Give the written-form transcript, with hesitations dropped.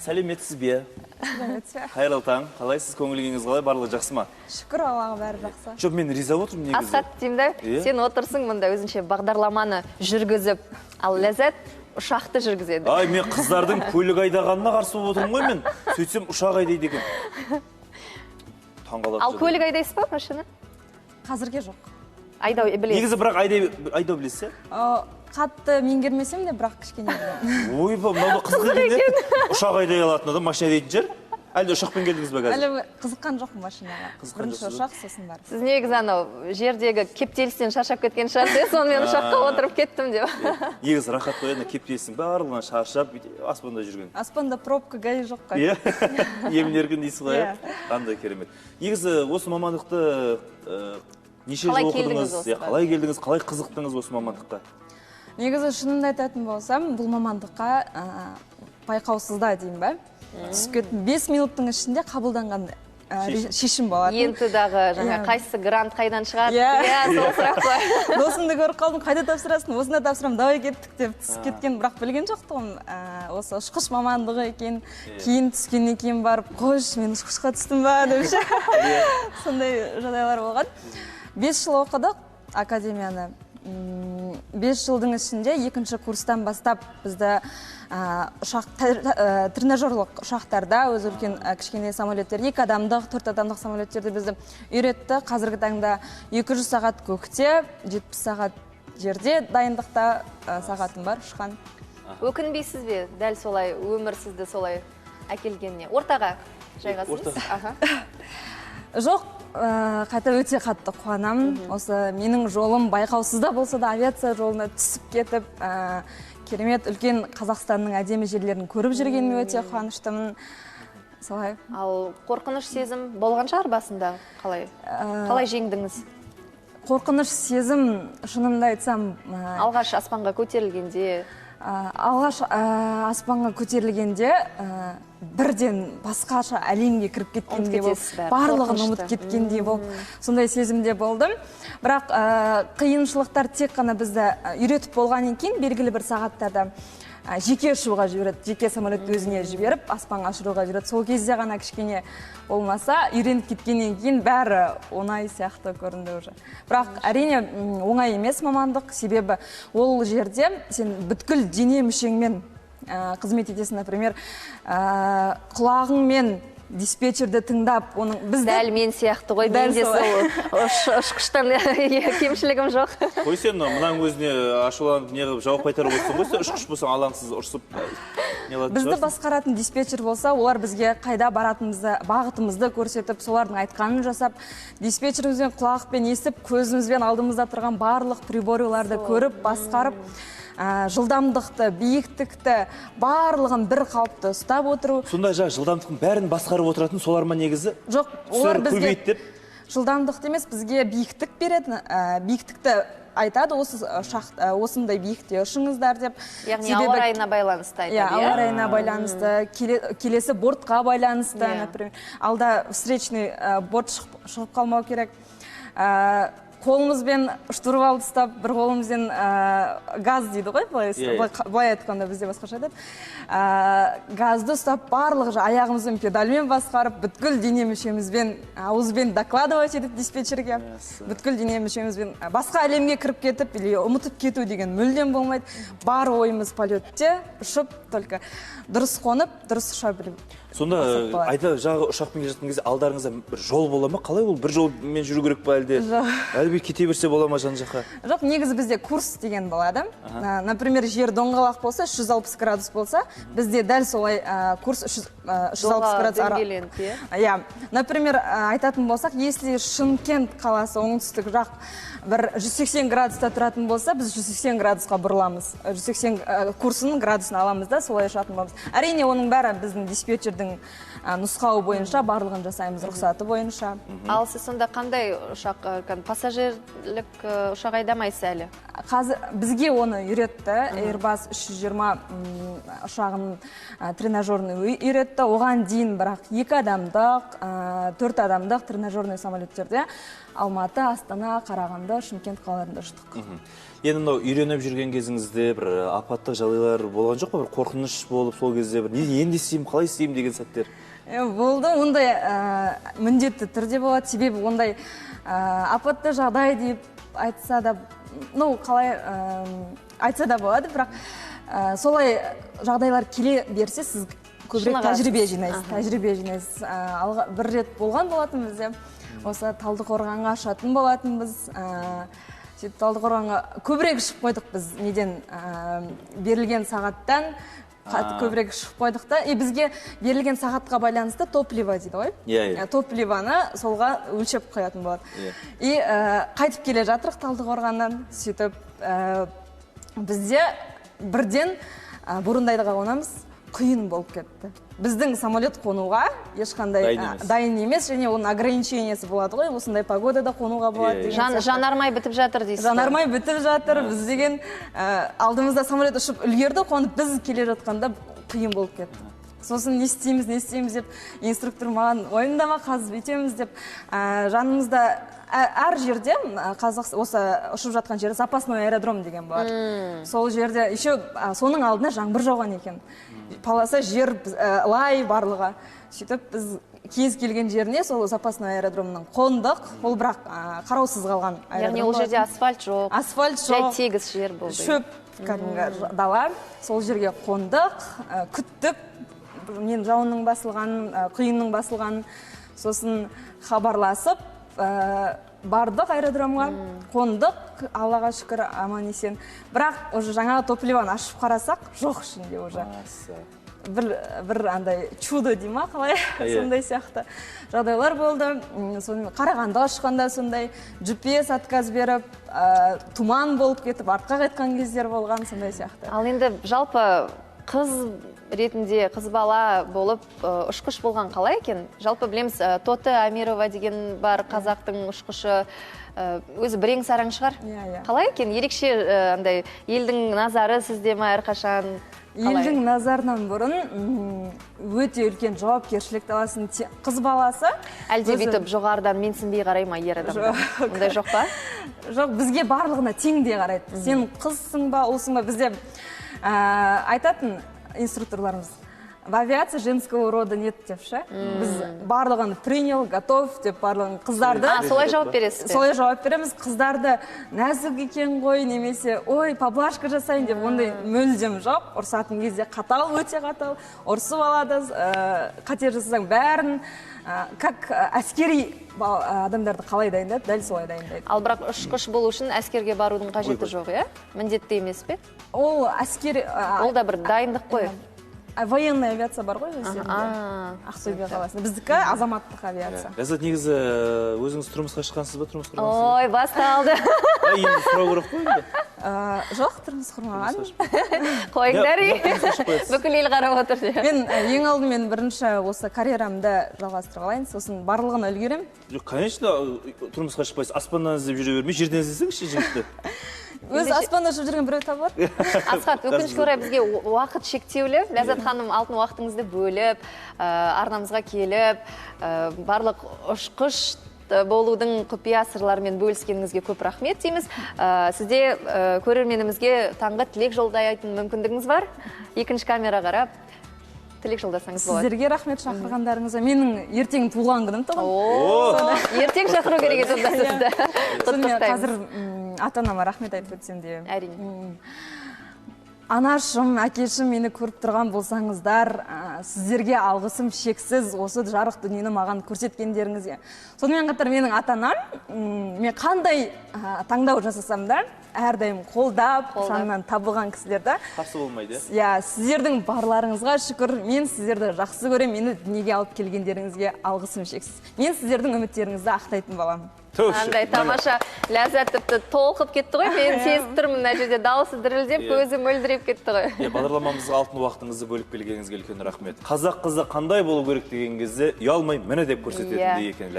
Сәлеметсіз бе? Қайырлы таң. Қалайсыз, көңіліңіз қалай, барлығы жақсы ма? Шүкір, Аллаға бәрі жақсы. Жоқ, мен риза отырмын негізі. Асхат деймін, сен отырсың мұнда өзінше бағдарламаны жүргізіп, ал Ләззат ұшақты жүргізеді. Ай, мен қыздардың көлік айдағанына қарсы болып отырмын ғой мен. Сөйтсем ұшақ айдайды екен. Ал көлік айдайсыз ба машина? Қазірге жоқ. Айдау білесіз. Негізі бірақ айдау білесіз? Қатты меңгермесем де, бірақ кішкене білемін. Ой, мынау қызық екен. Ұшақ айдай алатын адам машина айдайтын жер. Әлде ұшақпен келдіңіз бе қазір? Әлі қызыққан жоқпын машинаға. Бірінші ұшақ, сосын бар. Сіз негізі анау жердегі кептелістен шаршап кеткен шығарсыз, сонымен ұшаққа отырып кеттім деп. Негізі рахат қой, кептелістің барлығынан шаршап, аспанда жүрген. Аспанда пробка, гаи жоқ қой. Иә, емін-еркін дейсіз ғой. Қандай керемет. Негізі осы мамандықты неше жыл оқыдыңыз? Қалай келдіңіз, қалай қызықтыңыз осы мамандыққа? Негізі шынымды айтатын болсам, бұл мамандыққа байқаусызда деймін ба? 5 минуттың ішінде қабылданған шешім болады. Ентідағы жаңа қайсы грант қайдан шығады? Иә, сол сұрақ қой. Досымды көріп қалдым, қайда тапсырасың? Осында тапсырам, давай кеттік деп түсіп кеткен, бірақ білген жоқтығым. Осы ұшқыш мамандығы екен, кейін түскеннен кейін барып, қойш, мен ұшқышқа түстім ба деп ше. Сондай жағдайлар болған. 5 жыл оқыдық академияны. 5 жылдың ішінде 2-ші курстан бастап бізді тренажерлық ұшақтарда, өзі үлкен кішкене самолеттер, 2 адамдық, 4 адамдық самолеттерді бізді үйретті. Қазіргі таңда 200 сағат көкте, 70 сағат жерде дайындықта сағатым бар, ұшқан. Өкінбейсіз бе, дәл солай өмір сізді солай әкелгеніне? Ортаға жайғасыз? Жоқ, қайта өте қатты қуанамын. Осы менің жолым байқаусызда болса да авиация жолына түсіп кетіп, керемет үлкен Қазақстанның әдемі жерлерін көріп жүргеніме өте қуаныштымын. Солай. Ал қорқыныш сезім болған шығар басында? Қалай жеңдіңіз? Қорқыныш сезім, шынымды айтсам, алғаш аспанға көтерілгенде? Алғаш аспанға көтерілгенде бірден басқаша әлемге кіріп кеткендей болып, барлығын ұмытып кеткендей болып, сондай сезімде болдым. Бірақ қиыншылықтар тек қана бізді үйретіп болғаннан кейін белгілі бір сағаттарда жеке ұшуға жібереді, жеке самолетті өзіне жіберіп, аспанға ұшыруға жібереді. Сол кезде ғана кішкене болмаса, үйреніп кеткеннен кейін бәрі оңай сияқты көрінді уже. Бірақ әрине оңай емес мамандық, себебі ол жерде сен бүткіл дене мүшеңмен қызмет етесің, например, құлағыңмен диспетчерді тыңдап, оның бізді... Дәл мен сияқты ғой, менде сол ұшқыштан кемшілігім жоқ. Қой сен, мұнаң өзіне ашуланып неғып жауап қайтарып отырсың ғой, ұшқыш болсаң алаңсыз ұрсып нелады. Бізді басқаратын диспетчер болса, олар бізге қайда баратынымызды, бағытымызды көрсетіп, солардың айтқанын жасап, диспетчерімізбен құлақпен естіп, көзімізбен алдымызда тұрған барлық приборларды көріп, басқарып, жылдамдықты, биіктікті, барлығын бір қалыпты ұстап отыру. Сонда жылдамдықтың бәрін басқарып отыратын солар ма негізі? Жоқ, олар бізге жылдамдықты емес, бізге биіктік береді. Биіктікті айтады, осындай биікте ұшыңыздар деп. Яғни ауа райына байланысты айтады. Ауа райына байланысты, келесі бортқа байланысты. Алда встречный борт шығып қалмау керек. Қолымызбен штурвал алды ұстап, бір қолымызбен газ дейді ғой, былай айтқанда бізде басқаша деп. Газды ұстап, барлығы аяғымызбен педальмен басқарып, бүткіл дене мүшемізбен, ауызбен докладывать етіп диспетчерге. Бүткіл дене мүшемізбен басқа әлемге кіріп кетіп, или ұмытып кету деген мүлдем болмайды. Бар ойымыз полетте, ұшып, только дұрыс қонып, дұрыс ұша білу. Сонда айда жағы ұшақпен келе жатқан кезде алдарыңызда бір жол бола ма? Қалай ол бір жолмен жүру керек па әлде? Әлбе кете берсе бола ма жан жаққа? Жоқ, негізі бізде курс деген болады. Например, жер доңғалақ болса, 360 градус болса, бізде дәл солай курс 360 градус. Например, айтатын болсақ, если Шымкент қаласы оңтүстік жақ бір 180 градуста тұратын болса, біз 180 градусқа бұрыламыз. 180 курсының градусын аламыз да, солай ұшатын боламыз. Әрине, оның бәрі біздің диспетчердің нұсқауы бойынша, барлығын жасаймыз, рұқсаты бойынша. Ал сіз сонда қандай ұшақ, пассажирлік ұшақ айдамайсыз әлі? қазір бізге оны үйретті, Airbus 320 ұшағының тренажерный үйретті. Оған дейін бірақ 2 адамдық, 4 адамдық тренажерный самолеттерде Алматы, Астана, Қарағанды, Шымкент қалаларында ұштық. Енді мынау үйреніп жүрген кезіңізде бір апаттық жағдайлар болған жоқ па? Бір қорқыныш болып сол кезде бір енді істеймін, қалай істеймін деген сәттер? Болды, ондай міндетті түрде болады. Себебі ондай апатты жағдай деп айтса да, қалай айтса да болады, бірақ солай жағдайлар келе берсе, сіз көбірек тәжірибе жинайсыз. Бір рет болған болатын бізде. Осы Талдықорғанға ұшатын болатынбыз. Талдықорғанға көбірек ұшып қойдық біз, неден берілген сағаттан көбірек ұшып қойдық та. Бізге берілген сағатқа байланысты топливо дейді ғой. Топливоны солға өлшеп қоятын болады. Қайтып келе жатырық Талдықорғаннан, сөйтіп бізде бірден Бұрындайдыға қонамыз, қиын болып кетті. Біздің самолет қонуға ешқандай дайын емес, және оның ограничениесі болады ғой, осындай погодада қонуға болады. Жанармай бітіп жатыр дейсіз. Жанармай бітіп жатыр, біз деген алдымызда самолет ұшып үлгерді, қонып біз келе жатқанда қиын болып кетті. Сосын не істейміз деп, инструктор маған ойындама, қазір бүйтеміз деп, жанымызда әр жерде, осы ұшып жатқан жері запасной аэродром деген бар. Сол жерде, еще соның алдына жаңбыр жауған екен. Паласа жер лай барлығы. Сөйтіп біз кез келген жеріне сол запасной аэродромның қондық. Ол бірақ қараусыз қалған аэродром. Яғни ол жерде асфальт жоқ. Асфальт жоқ. Жай тегіс жер болды. Шөп кәдімгі дала. Сол жерге қондық, күттік. Мен жауынның басылғанын, құйынның басылғанын, сосын хабарласып, бардық аэродромға, қондық, Аллаға шүкір аман есен. Бірақ жаңағы топливаны ашып қарасақ, жоқ ішінде уже. Бір андай чудо дейма, қалай, сондай сияқты жағдайлар болды. Қарағанды ұшқанда сондай GPS отказ беріп, туман болып кетіп, артқа қайтқан кездер болған, сондай сияқты. Ал енді жалпы қыз ретінде, қыз бала болып ұшқыш болған қалай екен? Жалпы білеміз, Тоты Амирова деген бар, қазақтың ұшқышы, өзі бірең сараң шығар. Қалай екен? Ерекше елдің назары сізде ме әрқашан? Елдің назарынан бұрын өте үлкен жауапкершілікті аласың қыз баласы. Әлде бүйтіп жоғарыдан менсінбей қарай ма ер адамдар? Ондай жоқ па? Жоқ, бізге барлығына теңдей қарайды. Сен қызсың ба, ұлсың ба? Бізде айтатын инструкторларымыз, в авиации женского рода нет деп ше. Біз барлығын принял, готов деп барлығын қыздарды. Солай жауап бересіз бе? Солай жауап береміз. Қыздарды нәзік екен ғой, немесе ой, поблажка жасайын деп, ондай мүлдем жоқ. Ұрсатын кезде қатал, өте қатал. Ұрсып алады, қате жасасаң бәрін, как әскери адамдарды қалай дайындайды, дәл солай дайындайды. Ал бірақ ұшқыш болу үшін әскерге барудың қажеті жоқ, міндетті емес пе? Ол әскери... Ол да бір дайындық қой. Военная авиация бар ғой өздерінде. Ақтөбе қаласында. Біздікі азаматтық авиация. Ләззат, негізі өзіңіз тұрмысқа шыққансыз ба, тұрмыс құрғансыз? Ой, басталды. Енді сұрау керек қой енді? Жоқ, тұрмыс құрмаған. Қойыңдар, бүкіл ел қарап отыр. Мен ең алдымен бірінші осы карьерамды жалғастырып алайын, сосын барлығын үлгерем. Жоқ, конечно, тұрмысқа шықпайсыз, аспаннан іздеп жүре бермей, жерден іздесеңізші жігітті. Өзі аспанда ұшып жүрген біреу табылады. Асхат, өкінішке орай бізге уақыт шектеулі. Ләззат ханым алтын уақытыңызды бөліп, арнамызға келіп, барлық ұшқыш болудың құпия сырларымен бөліскеніңізге көп рахмет дейміз. Сізде көрерменімізге таңғы тілек жолдайтын мүмкіндігіңіз бар. Екінші камера қарап тілек жолдасаңыз болады. Сіздерге рахмет шақырғандарыңызға. Менің ертең туған күнім тұғын. Ертең шақыру керек еді сізді. Қазір ата-анама рахмет айтып өтсем де. Әрине. Анашым, әкешім мені көріп тұрған болсаңыздар, сіздерге алғысым шексіз осы жарық дүниені маған көрсеткендеріңізге. Сонымен қатар менің ата-анам, мен қандай таңдау жасасам да, әрдайым қолдап, жанынан табылған кісілерді. Қарсы болмайды. Сіздердің барларыңызға шүкір, мен сіздерді жақсы көрем, мені дүниеге алып келгендеріңізге алғысым шексіз. Мен сіздердің үміттеріңізді ақтайтын балам. Андай тамаша. Ләззат тіпті толқып кетті ғой. Мен сезіп тұрмын, мына жерде дауысы дірілдеп, көзі мөлдіреп кетті ғой. Бағдарламамызға алтын уақытыңызды бөліп келгеніңізге үлкен рахмет. Қазақ қызы қандай болу керек деген кезде ұялмай міне деп көрсететіндей екен Ләззат.